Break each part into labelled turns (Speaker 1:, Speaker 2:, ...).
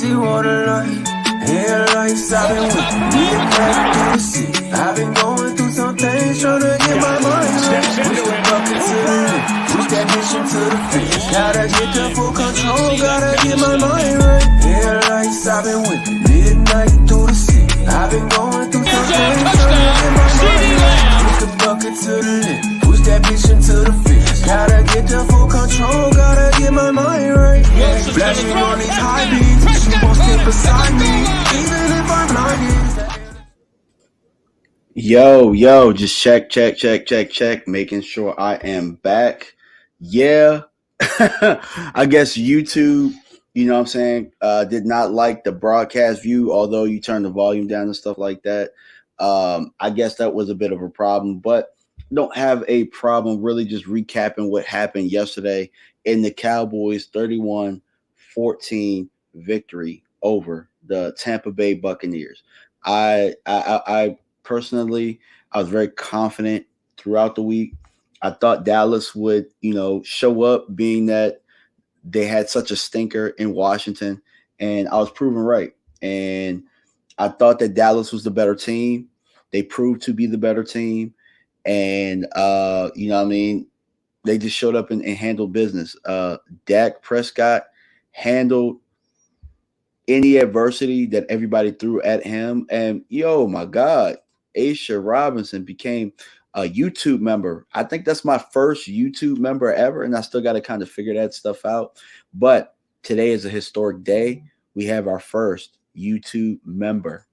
Speaker 1: she wanna lie. In life, I've been with midnight through the city. I've been going through some things, trying to get my mind right. Push the bucket to the lip, push that mission to the finish. Gotta get the full control, gotta get my mind right. In life, I've been with midnight through the city. I've been going through some things, trying to get my mind right. Push the bucket to the lip, push that mission to the finish. Gotta get the full control, gotta get my mind right. Flashing on these high beams, she won't step beside me, even if I'm blinded.
Speaker 2: Yo, just check, making sure I am back. Yeah, I guess YouTube, you know what I'm saying, did not like the broadcast view, although you turned the volume down and stuff like that. I guess that was a bit of a problem, but don't have a problem really just recapping what happened yesterday in the Cowboys 31-14 victory over the Tampa Bay Buccaneers. I personally, I was very confident throughout the week. I thought Dallas would, show up, being that they had such a stinker in Washington, and I was proven right. And I thought that Dallas was the better team. They proved to be the better team. And, they just showed up and handled business. Dak Prescott handled any adversity that everybody threw at him. And, my God, Aisha Robinson became a YouTube member. I think that's my first YouTube member ever, and I still got to kind of figure that stuff out. But today is a historic day. We have our first YouTube member.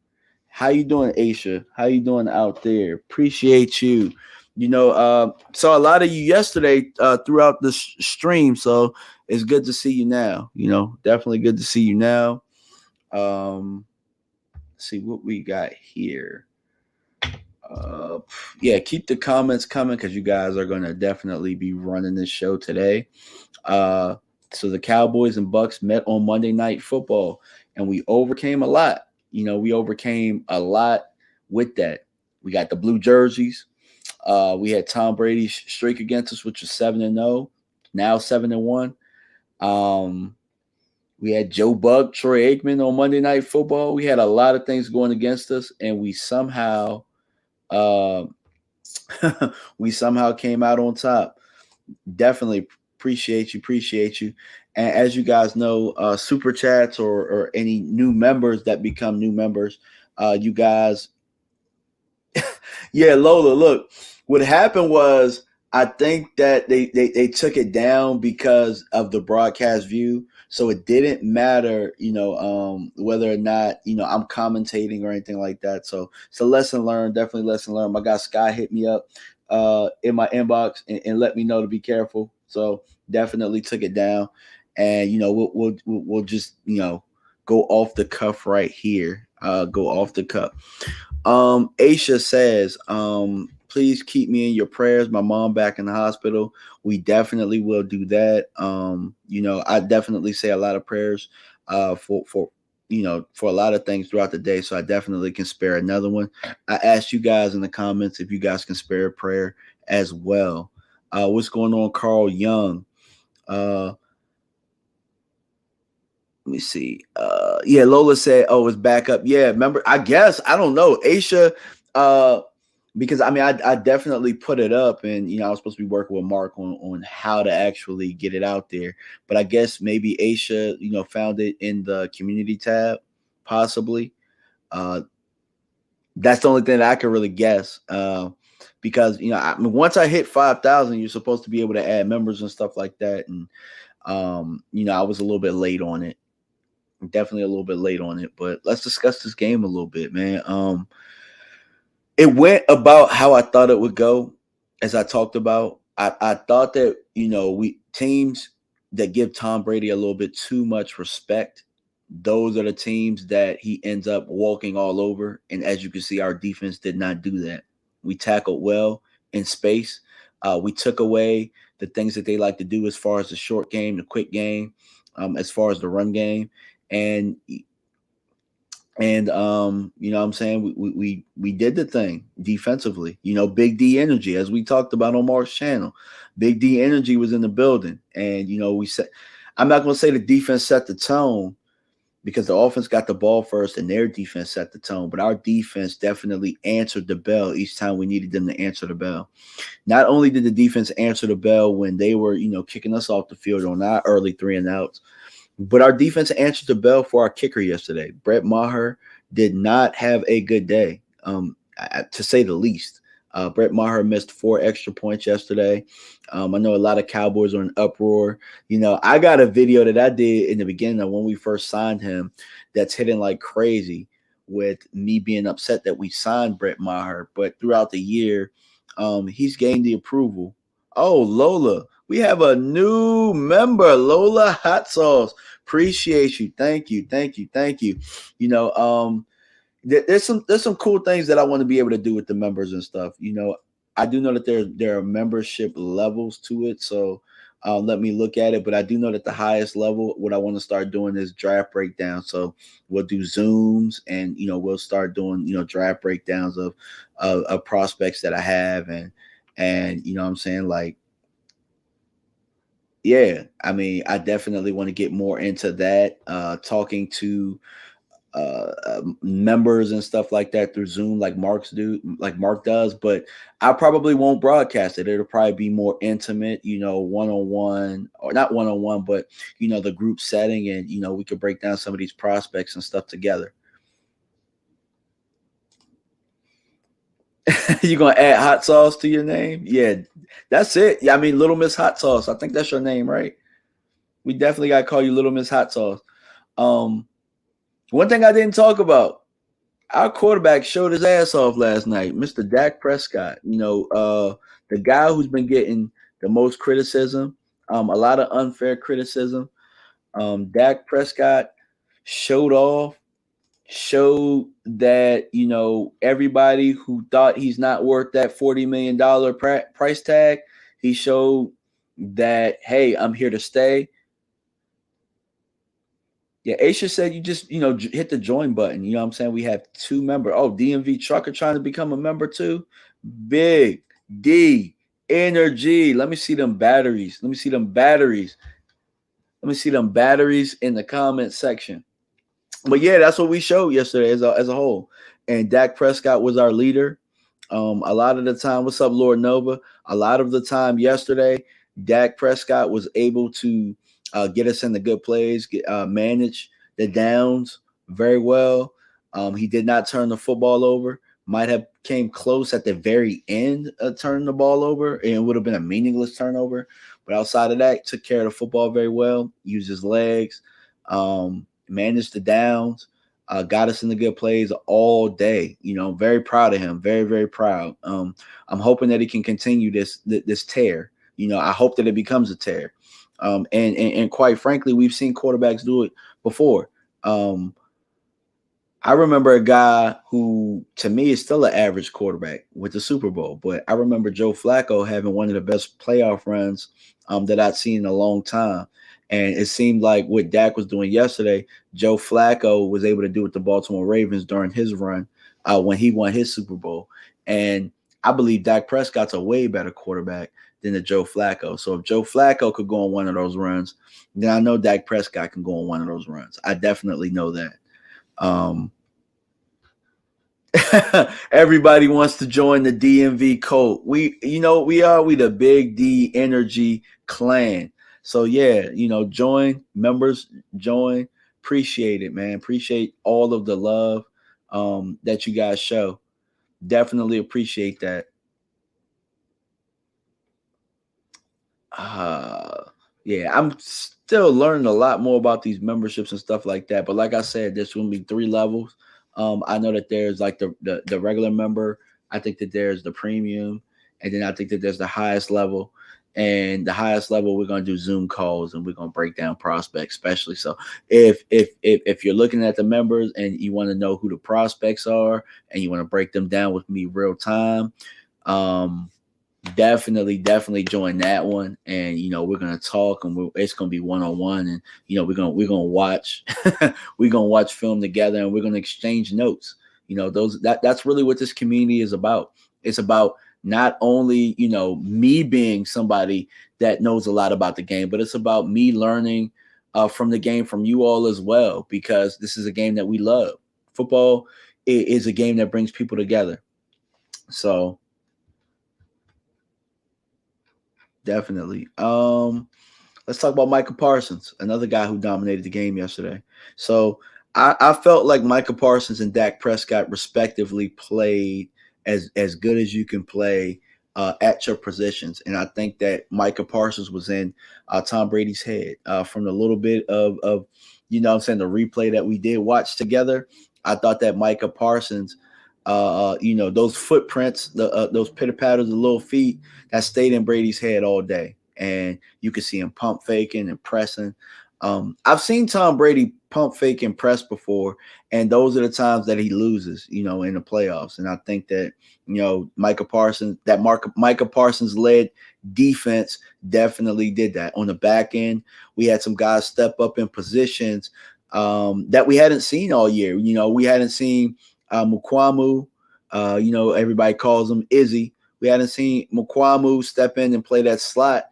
Speaker 2: How you doing, Aisha? How you doing out there? Appreciate you. Saw a lot of you yesterday throughout the stream, so it's good to see you now. Definitely good to see you now. Let's see what we got here. Keep the comments coming because you guys are going to definitely be running this show today. So the Cowboys and Bucks met on Monday Night Football, and we overcame a lot. We overcame a lot with that. We got the blue jerseys. We had Tom Brady's streak against us, which was 7-0, now 7-1. We had Joe Buck, Troy Aikman on Monday Night Football. We had a lot of things going against us, and we somehow came out on top. Definitely appreciate you. And as you guys know, super chats or any new members that become new members, you guys. Yeah, Lola, look, what happened was I think that they took it down because of the broadcast view. So it didn't matter, whether or not, I'm commentating or anything like that. So it's a lesson learned, definitely lesson learned. My guy Sky hit me up in my inbox and let me know to be careful. So definitely took it down. And, we'll just, go off the cuff right here. Go off the cuff. Aisha says, please keep me in your prayers. My mom back in the hospital. We definitely will do that. I definitely say a lot of prayers for a lot of things throughout the day. So I definitely can spare another one. I asked you guys in the comments if you guys can spare a prayer as well. What's going on, Carl Young? Let me see. Lola said, "Oh, it's back up." Yeah, remember? I guess I don't know, Aisha. Because I definitely put it up, and I was supposed to be working with Mark on how to actually get it out there. But I guess maybe Aisha, found it in the community tab, possibly. That's the only thing that I can really guess. Because once I hit 5,000, you're supposed to be able to add members and stuff like that, and I was a little bit late on it. Definitely a little bit late on it, but let's discuss this game a little bit, man. It went about how I thought it would go, as I talked about. I thought that, we teams that give Tom Brady a little bit too much respect, those are the teams that he ends up walking all over. And as you can see, our defense did not do that. We tackled well in space. We took away the things that they like to do as far as the short game, the quick game, as far as the run game. And what I'm saying, we did the thing defensively, Big D energy, as we talked about on Mark's channel. Big D energy was in the building. And, we said, I'm not going to say the defense set the tone, because the offense got the ball first and their defense set the tone. But our defense definitely answered the bell each time we needed them to answer the bell. Not only did the defense answer the bell when they were, kicking us off the field on our early 3-and-outs, but our defense answered the bell for our kicker yesterday. Brett Maher did not have a good day, to say the least. Brett Maher missed 4 extra points yesterday. I know a lot of Cowboys are in uproar. I got a video that I did in the beginning of when we first signed him that's hitting like crazy with me being upset that we signed Brett Maher. But throughout the year, he's gained the approval. Oh, Lola. We have a new member, Lola Hot Sauce. Appreciate you. Thank you. Thank you. Thank you. There's some cool things that I want to be able to do with the members and stuff. I do know that there are membership levels to it, so let me look at it. But I do know that the highest level, what I want to start doing is draft breakdown. So we'll do Zooms, and we'll start doing draft breakdowns of prospects that I have, and what I'm saying, like, yeah, I mean, I definitely want to get more into that, talking to members and stuff like that through Zoom, like Mark does. But I probably won't broadcast it. It'll probably be more intimate, one-on-one, or not one-on-one, but the group setting, and we could break down some of these prospects and stuff together. You gonna add hot sauce to your name? Yeah, that's it. Yeah, I mean, Little Miss Hot Sauce. I think that's your name, right? We definitely gotta call you Little Miss Hot Sauce. One thing I didn't talk about: our quarterback showed his ass off last night, Mr. Dak Prescott. The guy who's been getting the most criticism, a lot of unfair criticism. Dak Prescott showed off. Showed that everybody who thought he's not worth that $40 million price tag, he showed that, hey, I'm here to stay. Yeah, Aisha said you just hit the join button. You know what I'm saying? We have 2 members. Oh, DMV Trucker trying to become a member too. Big D Energy. Let me see them batteries. Let me see them batteries in the comment section. But yeah, that's what we showed yesterday as a whole. And Dak Prescott was our leader. A lot of the time, what's up, Lord Nova? A lot of the time yesterday, Dak Prescott was able to get us in the good plays, manage the downs very well. He did not turn the football over. Might have came close at the very end of turning the ball over, and it would have been a meaningless turnover. But outside of that, took care of the football very well, used his legs, managed the downs, got us in the good plays all day. Very proud of him. Very, very proud. I'm hoping that he can continue this tear. I hope that it becomes a tear. And quite frankly, we've seen quarterbacks do it before. I remember a guy who, to me, is still an average quarterback with the Super Bowl. But I remember Joe Flacco having one of the best playoff runs that I'd seen in a long time. And it seemed like what Dak was doing yesterday, Joe Flacco was able to do with the Baltimore Ravens during his run when he won his Super Bowl. And I believe Dak Prescott's a way better quarterback than the Joe Flacco. So if Joe Flacco could go on one of those runs, then I know Dak Prescott can go on one of those runs. I definitely know that. Everybody wants to join the DMV cult. We the Big D Energy clan. So yeah, join, members, join. Appreciate it, man. Appreciate all of the love that you guys show. Definitely appreciate that. Yeah, I'm still learning a lot more about these memberships and stuff like that. But like I said, there's going to be 3 levels. I know that there's like the regular member. I think that there's the premium, and then I think that there's the highest level. And the highest level, we're going to do Zoom calls, and we're going to break down prospects, especially. So if you're looking at the members and you want to know who the prospects are and you want to break them down with me real time, definitely join that one. And we're gonna talk, and it's gonna be one-on-one, and we're gonna watch we're gonna watch film together, and we're gonna exchange notes. That's really what this community is about. It's about not only me being somebody that knows a lot about the game, but it's about me learning from the game from you all as well, because this is a game that we love. Football is a game that brings people together. So definitely. Let's talk about Micah Parsons, another guy who dominated the game yesterday. So I felt like Micah Parsons and Dak Prescott respectively played as good as you can play at your positions. And I think that Micah Parsons was in Tom Brady's head from the little bit of what I'm saying, the replay that we did watch together. I thought that Micah Parsons, those footprints, those pitter patters of little feet that stayed in Brady's head all day. And you could see him pump faking and pressing. I've seen Tom Brady pump fake and press before, and those are the times that he loses, in the playoffs. And I think that, Micah Parsons led defense definitely did that. On the back end, we had some guys step up in positions that we hadn't seen all year. We hadn't seen Mukwamu. Everybody calls him Izzy. We hadn't seen Mukwamu step in and play that slot.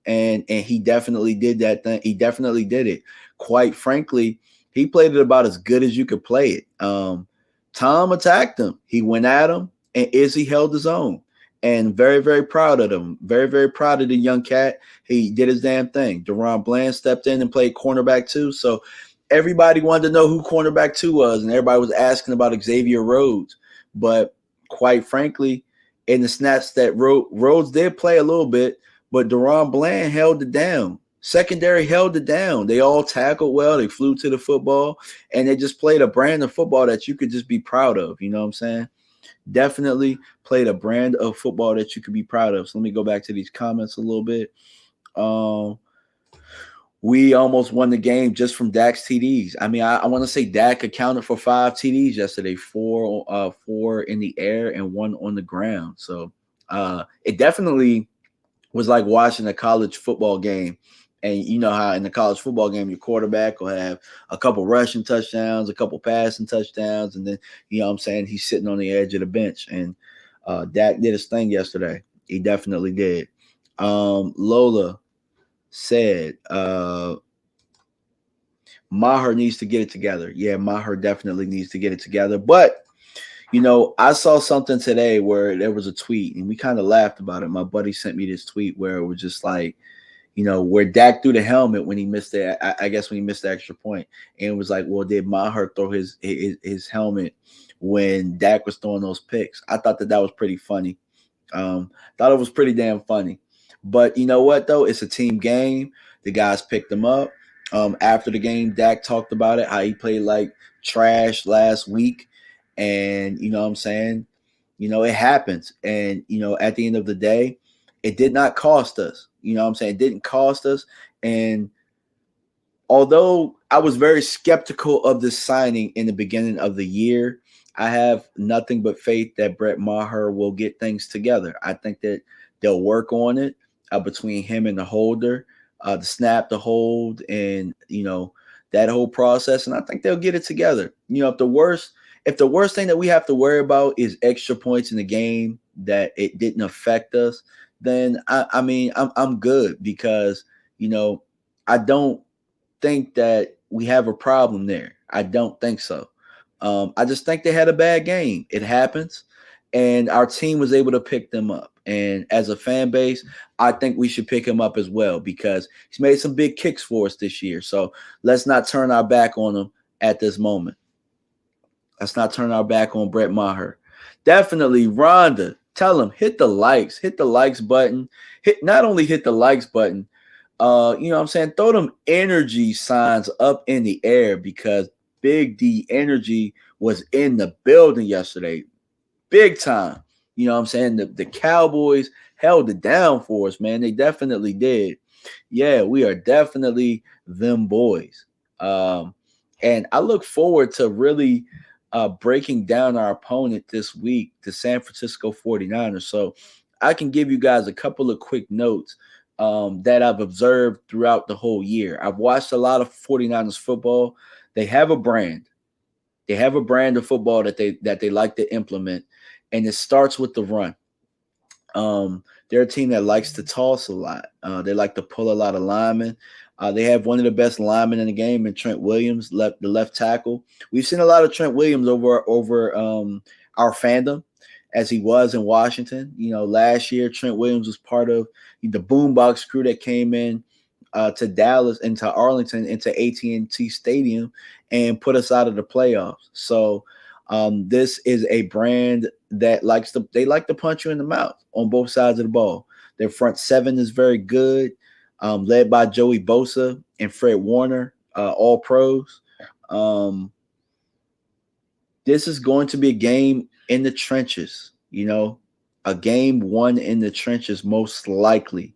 Speaker 2: And he definitely did that thing. He definitely did it. Quite frankly, he played it about as good as you could play it. Tom attacked him. He went at him, and Izzy held his own. And very, very proud of him. Very, very proud of the young cat. He did his damn thing. Deron Bland stepped in and played cornerback too. So everybody wanted to know who cornerback 2 was, and everybody was asking about Xavier Rhodes. But quite frankly, in the snaps that Rhodes did play a little bit, but Deron Bland held it down. Secondary held it down. They all tackled well. They flew to the football, and they just played a brand of football that you could just be proud of. You know what I'm saying? Definitely played a brand of football that you could be proud of. So let me go back to these comments a little bit. We almost won the game just from Dak's TDs. I mean, I want to say Dak accounted for 5 TDs yesterday, four in the air and 1 on the ground. So it definitely was like watching a college football game. And you know how in the college football game, your quarterback will have a couple rushing touchdowns, a couple passing touchdowns, and then, he's sitting on the edge of the bench. And Dak did his thing yesterday. He definitely did. Lola said Maher needs to get it together. Yeah, Maher definitely needs to get it together. But I saw something today where there was a tweet, and we kind of laughed about it. My buddy sent me this tweet where it was just like, where Dak threw the helmet when he missed it. I guess when he missed the extra point, and it was like, well, did Maher throw his helmet when Dak was throwing those picks? I thought that was pretty funny. Thought it was pretty damn funny. But you know what, though? It's a team game. The guys picked them up. After the game, Dak talked about it, how he played like trash last week. And, it happens. And, at the end of the day, it did not cost us. It didn't cost us. And although I was very skeptical of this signing in the beginning of the year, I have nothing but faith that Brett Maher will get things together. I think that they'll work on it between him and the holder, the snap, the hold, and, that whole process. And I think they'll get it together. If the worst thing that we have to worry about is extra points in the game, that it didn't affect us, then I'm good, because, I don't think that we have a problem there. I don't think so. I just think they had a bad game. It happens, and our team was able to pick them up. And as a fan base, I think we should pick him up as well, because he's made some big kicks for us this year. So let's not turn our back on him at this moment. Let's not turn our back on Brett Maher. Definitely, Rhonda, tell him, hit the likes button. Not only hit the likes button, throw them energy signs up in the air, because Big D Energy was in the building yesterday. Big time. The Cowboys held it down for us, man. They definitely did. Yeah, we are definitely them boys. And I look forward to really breaking down our opponent this week, the San Francisco 49ers. So I can give you guys a couple of quick notes that I've observed throughout the whole year. I've watched a lot of 49ers football. They have a brand. They have a brand of football that they like to implement, and it starts with the run. They're a team that likes to toss a lot. They like to pull a lot of linemen. They have one of the best linemen in the game, and Trent Williams, the left tackle. We've seen a lot of Trent Williams over our fandom, as he was in Washington. Last year Trent Williams was part of the boombox crew that came in to Dallas, into Arlington, into AT&T Stadium, and put us out of the playoffs. So this is a brand that they like to punch you in the mouth on both sides of the ball. Their front seven is very good, led by Joey Bosa and Fred Warner, all pros. This is going to be a game in the trenches, a game won in the trenches most likely.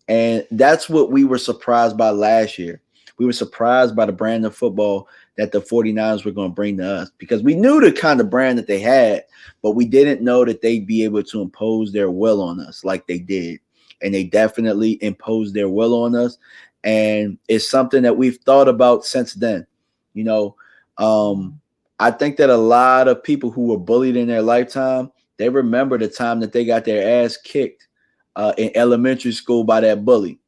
Speaker 2: And that's what we were surprised by last year. We were surprised by the brand of football that the 49ers were going to bring to us, because we knew the kind of brand that they had, but we didn't know that they'd be able to impose their will on us like they did. And they definitely imposed their will on us. And it's something that we've thought about since then. I think that a lot of people who were bullied in their lifetime, they remember the time that they got their ass kicked in elementary school by that bully.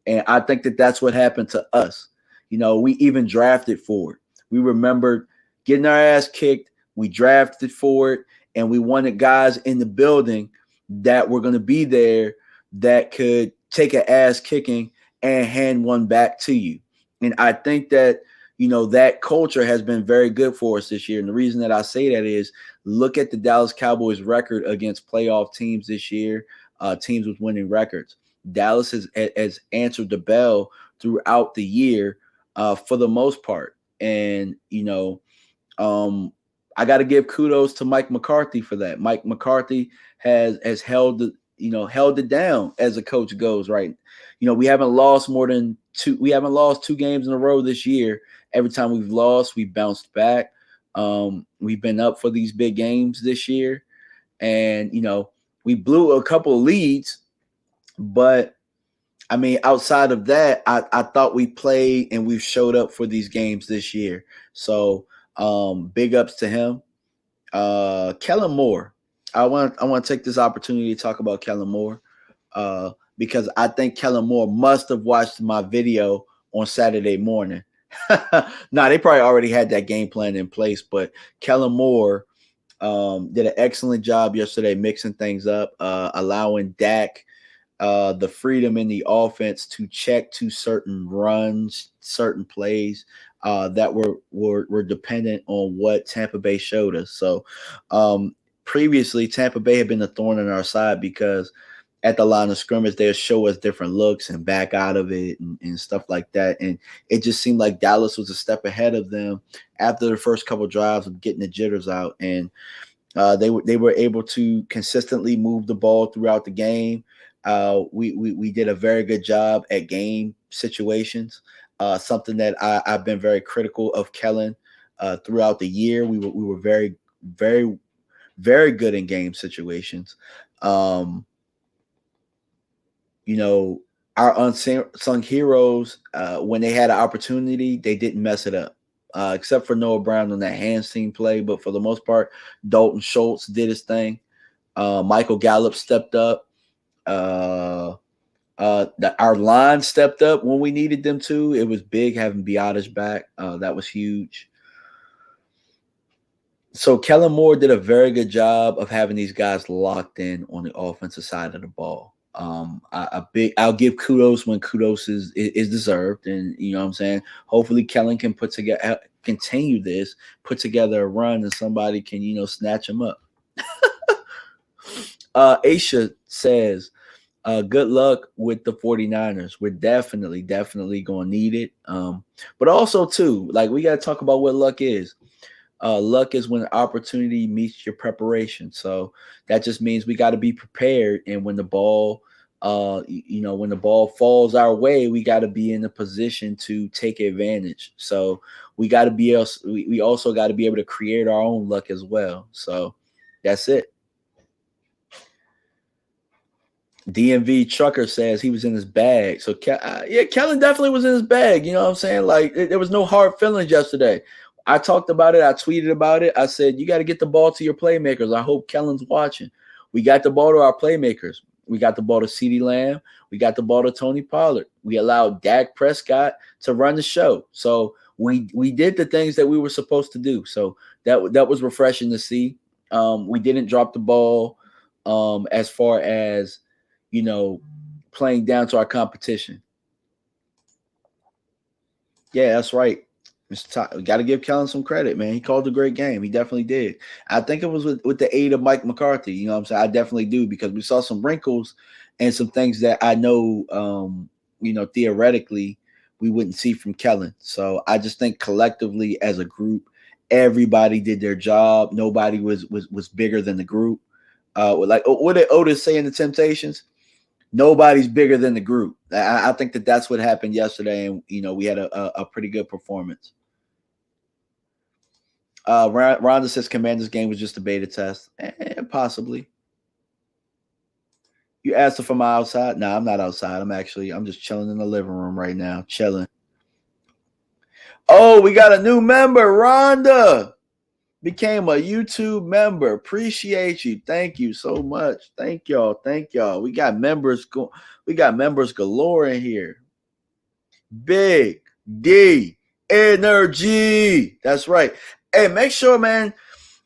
Speaker 2: And I think that that's what happened to us. We even drafted for it. We remembered getting our ass kicked. We drafted for it, and we wanted guys in the building that were going to be there that could take an ass kicking and hand one back to you. And I think that, that culture has been very good for us this year. And the reason that I say that is, look at the Dallas Cowboys record against playoff teams this year, teams with winning records. Dallas has answered the bell throughout the year for the most part. And, I got to give kudos to Mike McCarthy for that. Mike McCarthy has held it down as a coach goes, right? We haven't lost two games in a row this year. Every time we've lost, we bounced back. We've been up for these big games this year. And, we blew a couple of leads, but I mean, outside of that, I thought we played and we've showed up for these games this year. So big ups to him. Kellen Moore. I want to take this opportunity to talk about Kellen Moore because I think Kellen Moore must have watched my video on Saturday morning. Nah, they probably already had that game plan in place, but Kellen Moore did an excellent job yesterday mixing things up, allowing Dak the freedom in the offense to check to certain runs, certain plays that were dependent on what Tampa Bay showed us. So previously, Tampa Bay had been a thorn in our side because at the line of scrimmage, they'll show us different looks and back out of it and stuff like that. And it just seemed like Dallas was a step ahead of them after the first couple of drives of getting the jitters out. And they were able to consistently move the ball throughout the game. We did a very good job at game situations, something that I've been very critical of Kellen throughout the year. We were very, very, very good in game situations. Our unsung heroes, when they had an opportunity, they didn't mess it up, except for Noah Brown on that hands team play. But for the most part, Dalton Schultz did his thing. Michael Gallup stepped up. Our line stepped up when we needed them to. It was big having Biotish back. That was huge. So Kellen Moore did a very good job of having these guys locked in on the offensive side of the ball. I'll give kudos when kudos is deserved, and you know what I'm saying. Hopefully Kellen can put together a run, and somebody can snatch him up. Aisha says, good luck with the 49ers. We're definitely going to need it. But also too, like, we got to talk about what luck is. Luck is when opportunity meets your preparation. So that just means we got to be prepared. And when the ball, when the ball falls our way, we got to be in a position to take advantage. So we got to be we also got to be able to create our own luck as well. So that's it. DMV Trucker says he was in his bag. So Kellen definitely was in his bag. You know what I'm saying? Like, there was no hard feelings yesterday. I talked about it. I tweeted about it. I said, you got to get the ball to your playmakers. I hope Kellen's watching. We got the ball to our playmakers. We got the ball to CeeDee Lamb. We got the ball to Tony Pollard. We allowed Dak Prescott to run the show. So we did the things that we were supposed to do. So that was refreshing to see. We didn't drop the ball as far as, playing down to our competition. Yeah, that's right. We got to give Kellen some credit, man. He called a great game. He definitely did. I think it was with the aid of Mike McCarthy. You know what I'm saying? I definitely do, because we saw some wrinkles and some things that I know, theoretically we wouldn't see from Kellen. So I just think collectively as a group, everybody did their job. Nobody was bigger than the group. Like what did Otis say in the Temptations? Nobody's bigger than the group. I think that's what happened yesterday, and we had a pretty good performance. Rhonda says Commanders game was just a beta test. Possibly. You asked if I'm outside. No, I'm not outside. I'm just chilling in the living room right now. Chilling. Oh, we got a new member. Rhonda became a YouTube member. Appreciate you. Thank you so much. Thank y'all. We got members galore in here. Big D energy. That's right. Hey, make sure, man,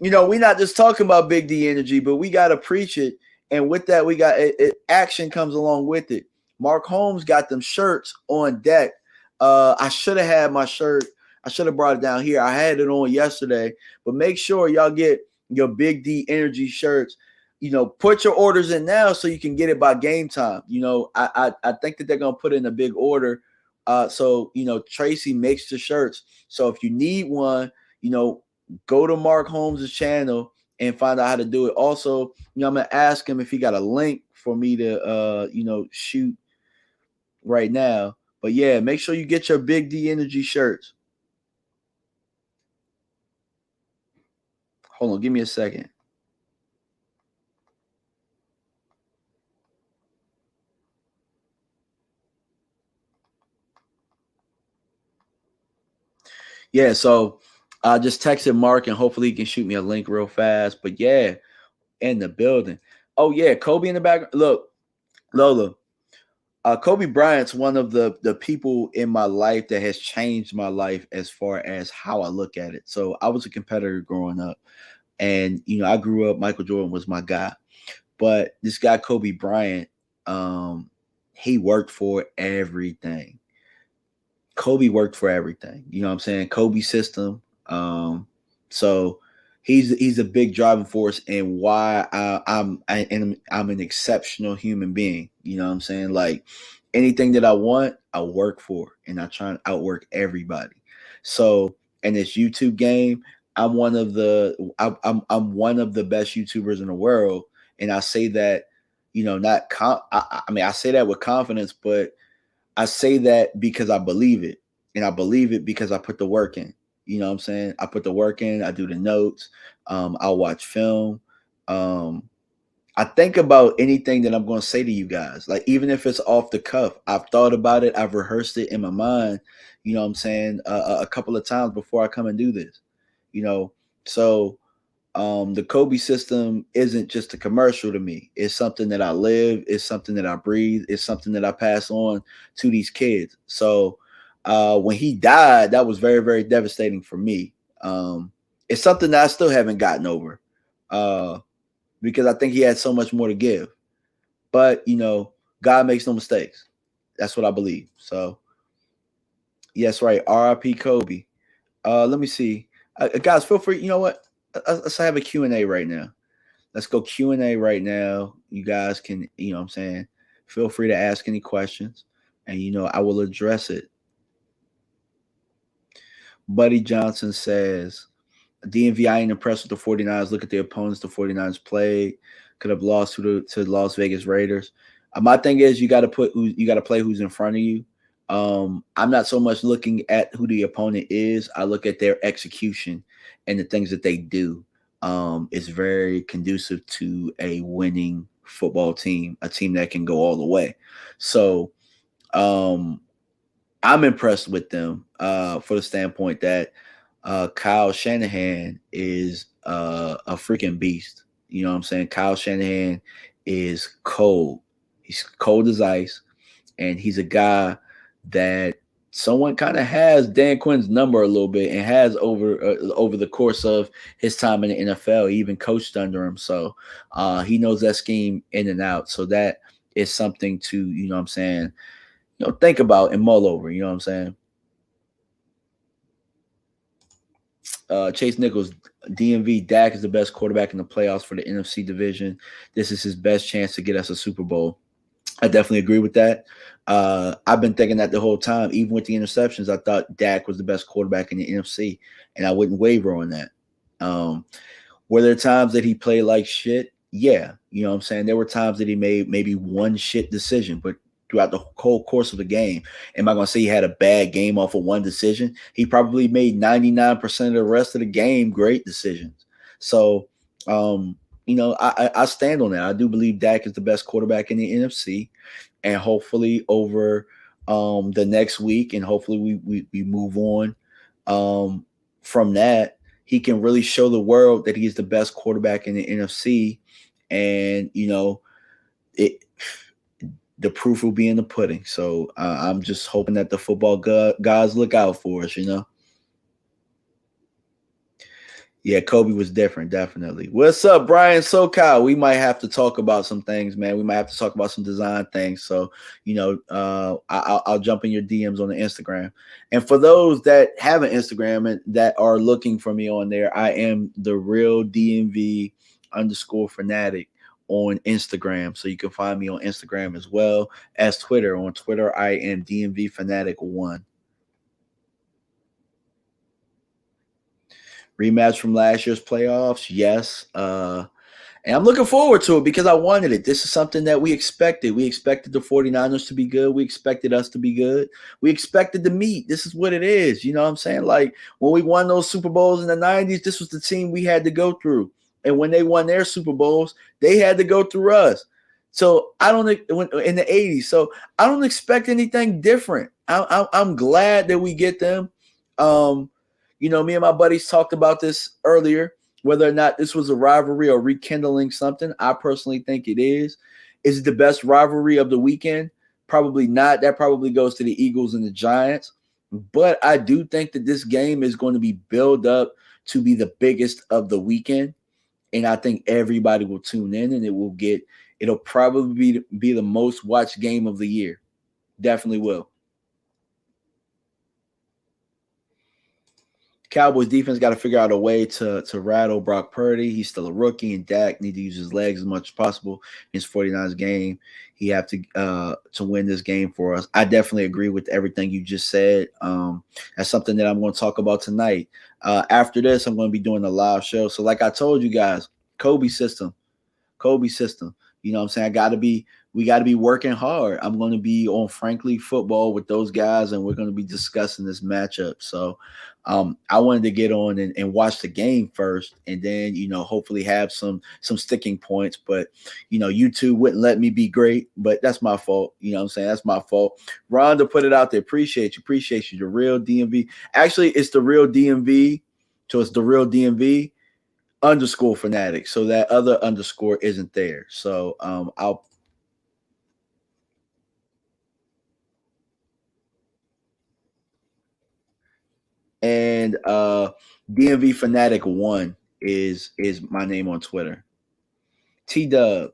Speaker 2: we're not just talking about Big D energy, but we got to preach it. And with that, we got action comes along with it. Mark Holmes got them shirts on deck. I should have had my shirt. I should have brought it down here. I had it on yesterday, but make sure y'all get your Big D energy shirts. Put your orders in now so you can get it by game time. I think that they're gonna put in a big order. So Tracy makes the shirts. So if you need one, go to Mark Holmes' channel and find out how to do it. Also, I'm gonna ask him if he got a link for me to shoot right now. But yeah, make sure you get your Big D energy shirts. Hold on, give me a second. Yeah, so I just texted Mark and hopefully he can shoot me a link real fast. But yeah, in the building. Oh yeah, Kobe in the background. Look, Lola, Kobe Bryant's one of the people in my life that has changed my life as far as how I look at it. So I was a competitor growing up, and I grew up. Michael Jordan was my guy, but this guy Kobe Bryant, he worked for everything. Kobe worked for everything. You know what I'm saying? Kobe system. So he's a big driving force in why I'm an exceptional human being. You know what I'm saying? Like anything that I want, I work for, and I try and outwork everybody. So in this YouTube game, I'm one of I'm one of the best YouTubers in the world, and I say that, I mean I say that with confidence, but I say that because I believe it. And I believe it because I put the work in. You know what I'm saying? I put the work in. I do the notes. I'll watch film. I think about anything that I'm going to say to you guys. Like, even if it's off the cuff, I've thought about it. I've rehearsed it in my mind, you know what I'm saying, a couple of times before I come and do this. So the Kobe system isn't just a commercial to me. It's something that I live. It's something that I breathe. It's something that I pass on to these kids. So when he died, that was very, very devastating for me. It's something that I still haven't gotten over because I think he had so much more to give. But, God makes no mistakes. That's what I believe. So, yes, right. R.I.P. Kobe. Let me see. Guys, feel free. You know what? Let's have a Q&A right now. Let's go Q&A right now. You guys can, what I'm saying, feel free to ask any questions, and, I will address it. Buddy Johnson says, DMV, I ain't impressed with the 49ers. Look at the opponents the 49ers played. Could have lost to the Las Vegas Raiders. My thing is you got to play who's in front of you. I'm not so much looking at who the opponent is. I look at their execution and the things that they do. It's very conducive to a winning football team, a team that can go all the way. So I'm impressed with them for the standpoint that Kyle Shanahan is a freaking beast. You know what I'm saying? Kyle Shanahan is cold. He's cold as ice, and he's a guy that someone kind of has Dan Quinn's number a little bit and has over the course of his time in the NFL. He even coached under him, so he knows that scheme in and out. So that is something to what I'm saying, think about and mull over. You know what I'm saying? Chase Nichols, DMV, Dak is the best quarterback in the playoffs for the NFC division. This is his best chance to get us a Super Bowl. I definitely agree with that. I've been thinking that the whole time. Even with the interceptions, I thought Dak was the best quarterback in the NFC, and I wouldn't waver on that. Were there times that he played like shit? Yeah. You know what I'm saying? There were times that he made maybe one shit decision, but throughout the whole course of the game, am I going to say he had a bad game off of one decision? He probably made 99% of the rest of the game great decisions. So, I stand on that. I do believe Dak is the best quarterback in the NFC, and hopefully over the next week, and hopefully we move on from that. He can really show the world that he's the best quarterback in the NFC, and the proof will be in the pudding. So I'm just hoping that the football guys look out for us. Yeah, Kobe was different, definitely. What's up, Brian SoCal? We might have to talk about some things, man. We might have to talk about some design things. So, I'll jump in your DMs on the Instagram. And for those that have an Instagram and that are looking for me on there, I am the real DMV _fanatic on Instagram. So you can find me on Instagram as well as Twitter. On Twitter, I am DMV Fanatic 1. Rematch from last year's playoffs, yes. And I'm looking forward to it because I wanted it. This is something that we expected. We expected the 49ers to be good. We expected us to be good. We expected to meet. This is what it is. You know what I'm saying? Like when we won those Super Bowls in the 90s, this was the team we had to go through. And when they won their Super Bowls, they had to go through us. So I don't in the 80s. So I don't expect anything different. I'm glad that we get them. Me and my buddies talked about this earlier, whether or not this was a rivalry or rekindling something. I personally think it is. Is it the best rivalry of the weekend? Probably not. That probably goes to the Eagles and the Giants. But I do think that this game is going to be built up to be the biggest of the weekend. And I think everybody will tune in, and it'll probably be the most watched game of the year. Definitely will. Cowboys defense got to figure out a way to rattle Brock Purdy. He's still a rookie, and Dak need to use his legs as much as possible in his 49ers game. He have to win this game for us. I definitely agree with everything you just said. That's something that I'm going to talk about tonight. After this, I'm going to be doing a live show. So like I told you guys, Kobe system. You know what I'm saying? We got to be working hard. I'm going to be on Frankly Football with those guys, and we're going to be discussing this matchup. So I wanted to get on and watch the game first, and then, hopefully have some sticking points. But, YouTube wouldn't let me be great, but that's my fault. You know what I'm saying? That's my fault. Rhonda put it out there. Appreciate you. The real DMV. Actually, it's the real DMV. So it's the real DMV _fanatic. So that other underscore isn't there. So I'll and DMV Fanatic 1 is my name on Twitter. T-Dub,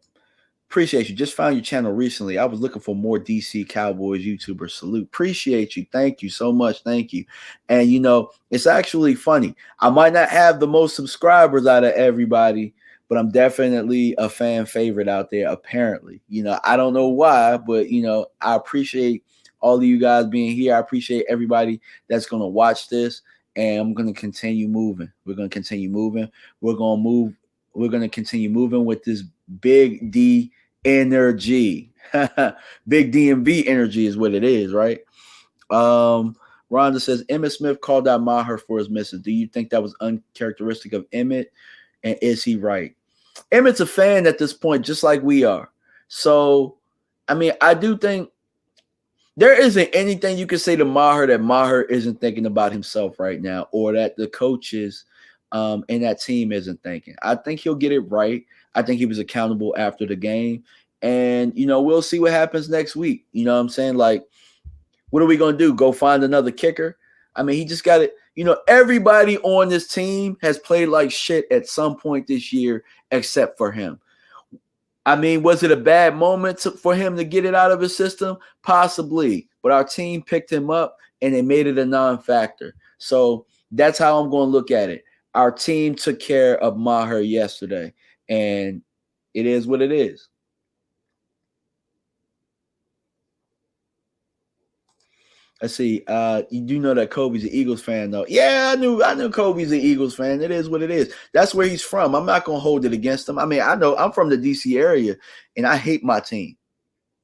Speaker 2: appreciate you. Just found your channel recently. I was looking for more DC Cowboys YouTubers. Salute. Appreciate you. Thank you so much. Thank you. And it's actually funny. I might not have the most subscribers out of everybody, but I'm definitely a fan favorite out there, apparently. I don't know why, but I appreciate all of you guys being here. I appreciate everybody that's going to watch this, and I'm going to continue moving. We're going to continue moving. We're going to continue moving with this big D energy. Big DMV energy is what it is, right? Rhonda says, Emmitt Smith called out Maher for his misses. Do you think that was uncharacteristic of Emmitt? And is he right? Emmitt's a fan at this point, just like we are. So, I do think there isn't anything you can say to Maher that Maher isn't thinking about himself right now, or that the coaches and that team isn't thinking. I think he'll get it right. I think he was accountable after the game. And, we'll see what happens next week. You know what I'm saying? Like, what are we going to do? Go find another kicker? I mean, he just got it. Everybody on this team has played like shit at some point this year except for him. I mean, was it a bad moment for him to get it out of his system? Possibly. But our team picked him up and they made it a non-factor. So that's how I'm going to look at it. Our team took care of Maher yesterday, and it is what it is. Let's see. You do know that Kobe's an Eagles fan, though. Yeah, I knew Kobe's an Eagles fan. It is what it is. That's where he's from. I'm not gonna hold it against him. I mean, I know I'm from the DC area, and I hate my team.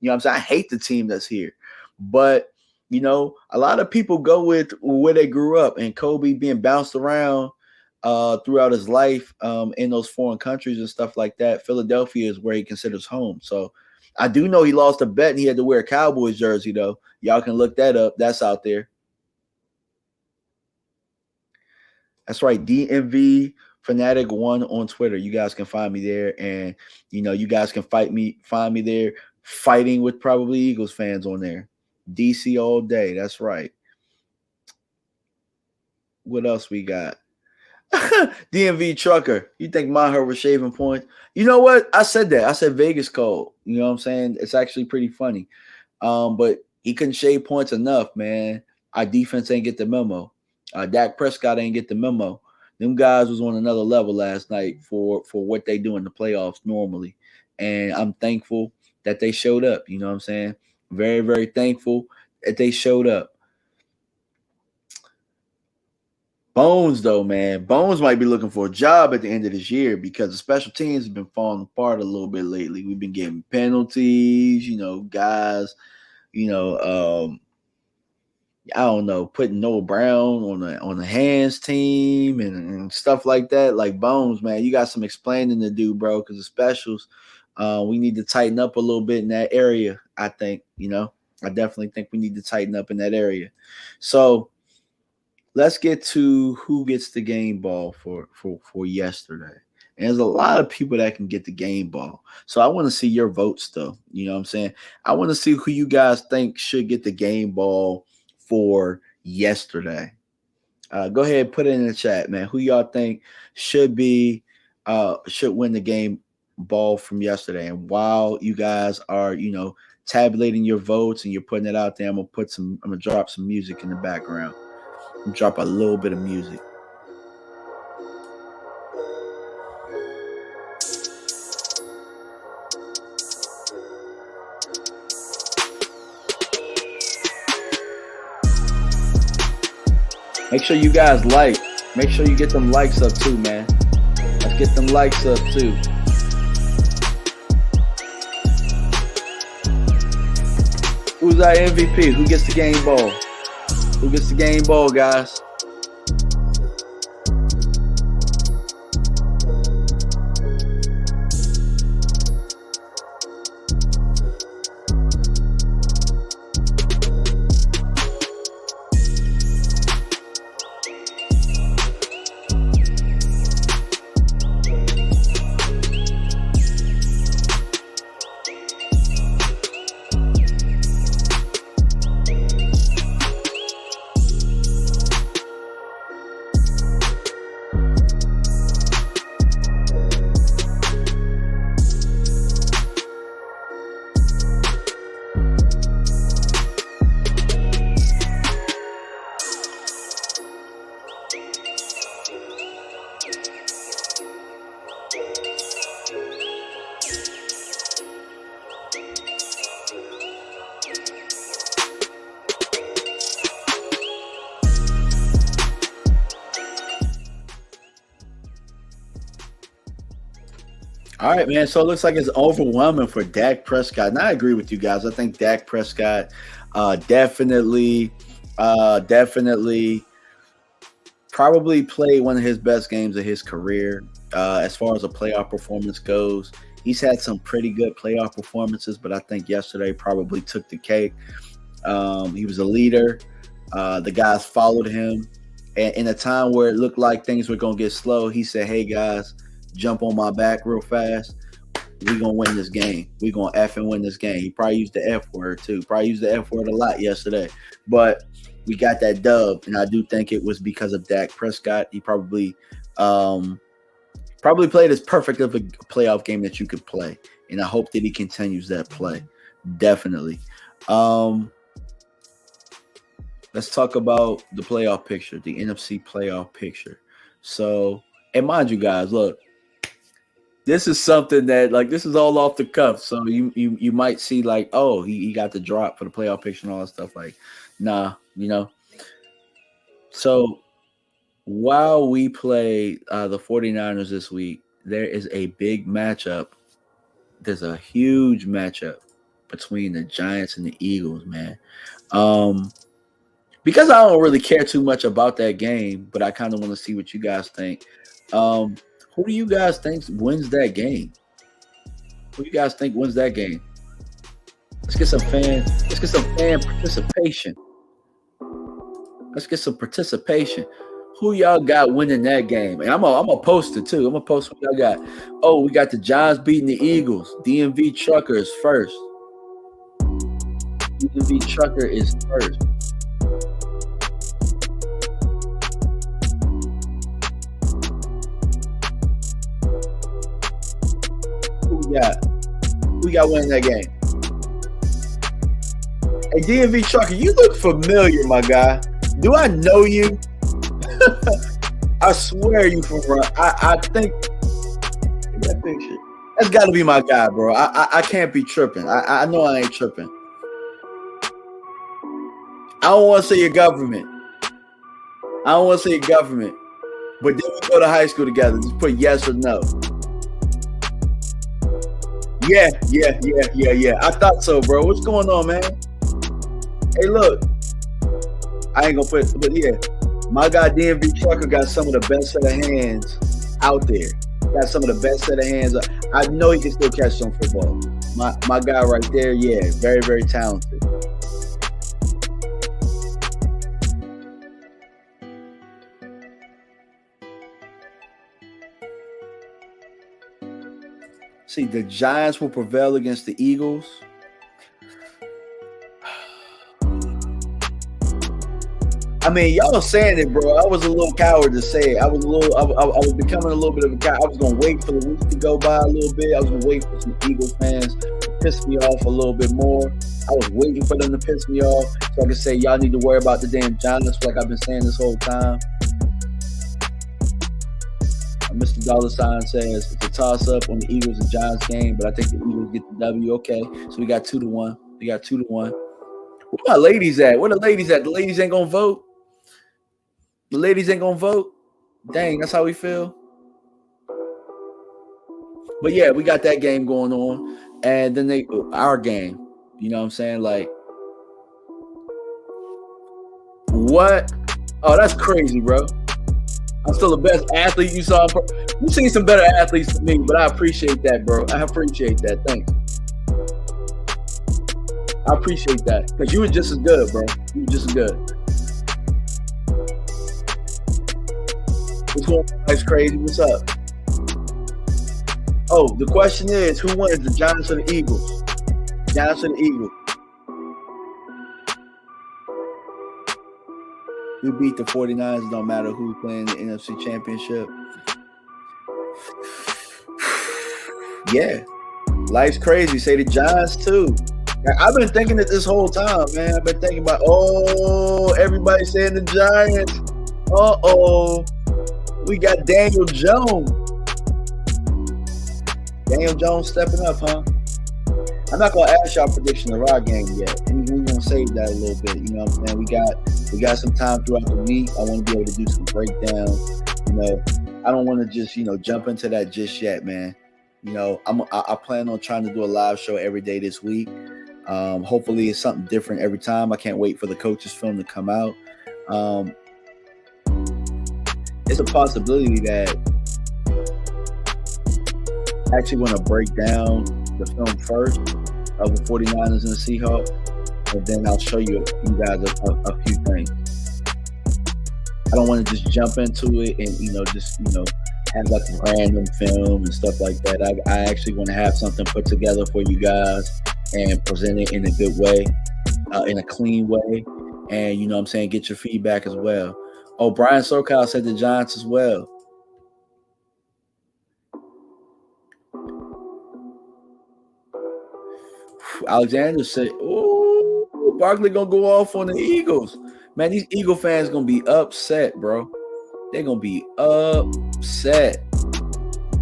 Speaker 2: You know what I'm saying? I hate the team that's here. But a lot of people go with where they grew up, and Kobe being bounced around throughout his life in those foreign countries and stuff like that. Philadelphia is where he considers home. So I do know he lost a bet and he had to wear a Cowboys jersey, though. Y'all can look that up. That's out there. That's right. DMV Fanatic 1 on Twitter. You guys can find me there. And, you guys can find me there fighting with probably Eagles fans on there. DC all day. That's right. What else we got? DMV Trucker. You think Maher was shaving points? You know what? I said that. I said Vegas code. You know what I'm saying? It's actually pretty funny. But he couldn't shave points enough, man. Our defense ain't get the memo. Dak Prescott ain't get the memo. Them guys was on another level last night for what they do in the playoffs normally. And I'm thankful that they showed up. You know what I'm saying? Very, very thankful that they showed up. Bones, though, man. Bones might be looking for a job at the end of this year because the special teams have been falling apart a little bit lately. We've been getting penalties, guys, I don't know, putting Noah Brown on the hands team and stuff like that. Like, Bones, man, you got some explaining to do, bro, because the specials, we need to tighten up a little bit in that area, I think, I definitely think we need to tighten up in that area. So let's get to who gets the game ball for yesterday. And there's a lot of people that can get the game ball. So I want to see your votes, though. You know what I'm saying? I want to see who you guys think should get the game ball for yesterday. Go ahead and put it in the chat, man. Who y'all think should win the game ball from yesterday? And while you guys are, tabulating your votes and you're putting it out there, I'm gonna drop some music in the background. Drop a little bit of music. Make sure you guys like. Make sure you get them likes up too, man. Let's get them likes up too. Who's our MVP? Who gets the game ball? Who gets the game ball, guys? All right, man. So it looks like it's overwhelming for Dak Prescott. And I agree with you guys. I think Dak Prescott definitely probably played one of his best games of his career as far as a playoff performance goes. He's had some pretty good playoff performances, but I think yesterday probably took the cake. He was a leader. The guys followed him. And in a time where it looked like things were going to get slow, he said, hey, guys, jump on my back real fast. we're going to win this game. We're going to effing win this game. He probably used the F word, too. Probably used the F word a lot yesterday. But we got that dub, and I do think it was because of Dak Prescott. He probably played as perfect of a playoff game that you could play, and I hope that he continues that play. Definitely. Let's talk about the playoff picture, the NFC playoff picture. So, and mind you guys, look, this is something that, like, this is all off the cuff. So you might see, like, oh, he got the drop for the playoff picture and all that stuff. Like, nah, you know. So while we play the 49ers this week, there is a big matchup. There's a huge matchup between the Giants and the Eagles, man. Because I don't really care too much about that game, but I kind of want to see what you guys think. Who do you guys think wins that game? Who do you guys think wins that game? Let's get some fan participation. Let's get some participation. Who y'all got winning that game? And I'm a post it too. I'm gonna post what y'all got. Oh, we got the Giants beating the Eagles. DMV Trucker is first. DMV Trucker is first. Who got winning that game? Hey, DMV Trucker, you look familiar, my guy. Do I know you? I swear you from run. I think that picture. That's got to be my guy, bro. I can't be tripping. I know I ain't tripping. I don't want to say your government. But then we go to high school together. Just put yes or no. Yeah. I thought so, bro. What's going on, man? Hey, look. I ain't gonna but yeah. My guy DMV Trucker got some of the best set of hands out there. Got some of the best set of hands. I know he can still catch some football. My guy right there, yeah, very, very talented. See, the Giants will prevail against the Eagles. I mean, y'all saying it, bro. I was a little coward to say it. I was becoming a little bit of a coward. I was going to wait for the week to go by a little bit. I was going to wait for some Eagles fans to piss me off a little bit more. I was waiting for them to piss me off so I could say, y'all need to worry about the damn Giants like I've been saying this whole time. Mr. Dollar Sign says it's a toss-up on the Eagles and Giants game, but I think the Eagles get the W. Okay, so we got 2-1. Where my ladies at? Where the ladies at? The ladies ain't going to vote? Dang, that's how we feel. But yeah, we got that game going on. And then our game. You know what I'm saying? Like, what? Oh, that's crazy, bro. I'm still the best athlete you saw. You've seen some better athletes than me, but I appreciate that, bro. I appreciate that. Thanks. I appreciate that. Because you were just as good, bro. You were just as good. What's going on? That's crazy. What's up? Oh, the question is, who wins, the Giants or the Eagles? Giants or the Eagles? We beat the 49ers, no matter who's playing the NFC Championship. Yeah. Life's crazy. Say the Giants, too. I've been thinking it this whole time, man. I've been thinking about, everybody saying the Giants. We got Daniel Jones. Daniel Jones stepping up, huh? I'm not gonna ask y'all prediction of our game yet. We're gonna save that a little bit. You know what I'm saying? We got some time throughout the week. I want to be able to do some breakdowns. You know, I don't want to just jump into that just yet, man. You know, I plan on trying to do a live show every day this week. Hopefully, it's something different every time. I can't wait for the coaches' film to come out. It's a possibility that I actually want to break down the film first of the 49ers and the Seahawks, and then I'll show you guys a few things. I don't want to just jump into it and have like a random film and stuff like that. I actually want to have something put together for you guys and present it in a good way, in a clean way. And, you know what I'm saying, get your feedback as well. Oh, Brian Sokal said the Giants as well. Alexander said, "Oh, Barkley gonna go off on the Eagles." Man, these Eagle fans gonna be upset, bro. They're gonna be upset,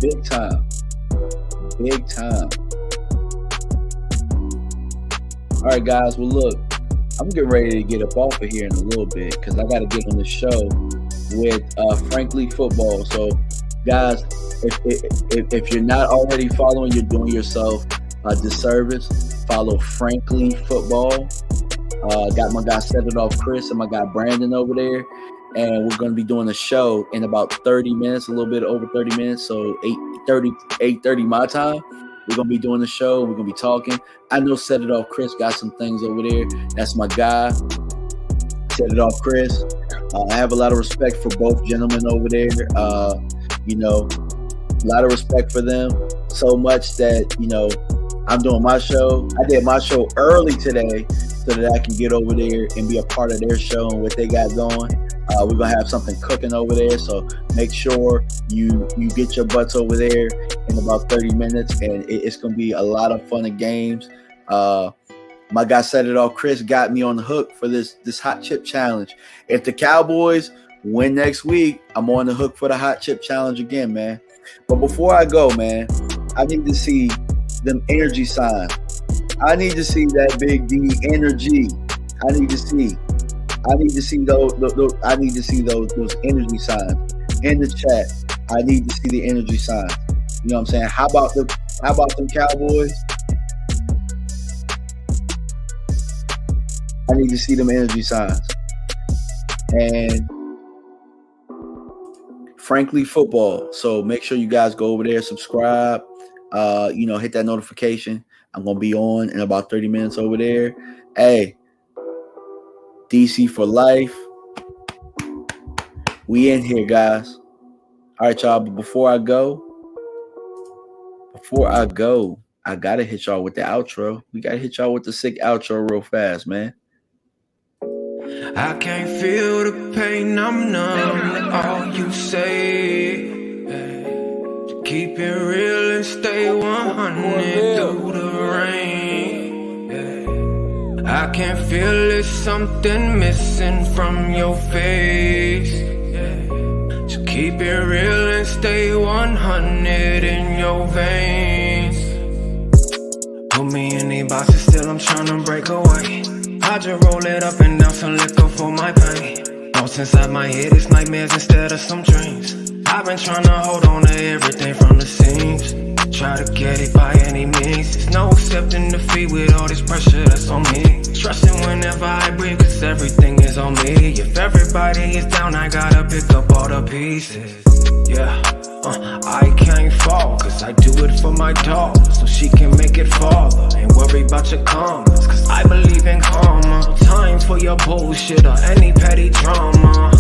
Speaker 2: big time, big time. All right, guys. Well, look, I'm getting ready to get up off of here in a little bit because I got to get on the show with Frankly Football. So, guys, if you're not already following, you're doing yourself a disservice. Follow Frankly Football. Got my guy Set It Off Chris and my guy Brandon over there. And we're going to be doing a show in about 30 minutes, a little bit over 30 minutes. So 8:30 my time. We're going to be doing the show. We're going to be talking. I know Set It Off Chris got some things over there. That's my guy, Set It Off Chris. I have a lot of respect for both gentlemen over there. You know, a lot of respect for them. So much that, you know, I'm doing my show. I did my show early today so that I can get over there and be a part of their show and what they got going. We're going to have something cooking over there. So make sure you get your butts over there in about 30 minutes. And it's going to be a lot of fun and games. My guy Set It Off Chris got me on the hook for this hot chip challenge. If the Cowboys win next week, I'm on the hook for the hot chip challenge again, man. But before I go, man, I need to see them energy signs. I need to see that big D energy. I need to see those I need to see those energy signs in the chat. I need to see the energy signs. You know what I'm saying? How about them Cowboys? I need to see them energy signs. And Frankly Football. So make sure you guys go over there, subscribe, you know, hit that notification. I'm going to be on in about 30 minutes over there. Hey, DC for life. We in here, guys. All right, y'all. But before I go, I got to hit y'all with the outro. We got to hit y'all with the sick outro real fast, man.
Speaker 1: I can't feel the pain, I'm numb to all you say. To keep it real and stay 100 through the rain. I can feel there's something missing from your face. So keep it real and stay 100 in your veins. Put me in these boxes, still I'm trying to break away. I just roll it up and down some liquor for my pain. Thoughts inside my head, it's nightmares instead of some dreams. I've been trying to hold on to everything from the seams. Try to get it by any means. There's no accepting defeat with all this pressure that's on me. Trusting whenever I breathe, cause everything is on me. If everybody is down, I gotta pick up all the pieces. Yeah, I can't fall, cause I do it for my daughter, so she can make it farther. Ain't worry about your comments, cause I believe in karma. No time for your bullshit or any petty drama.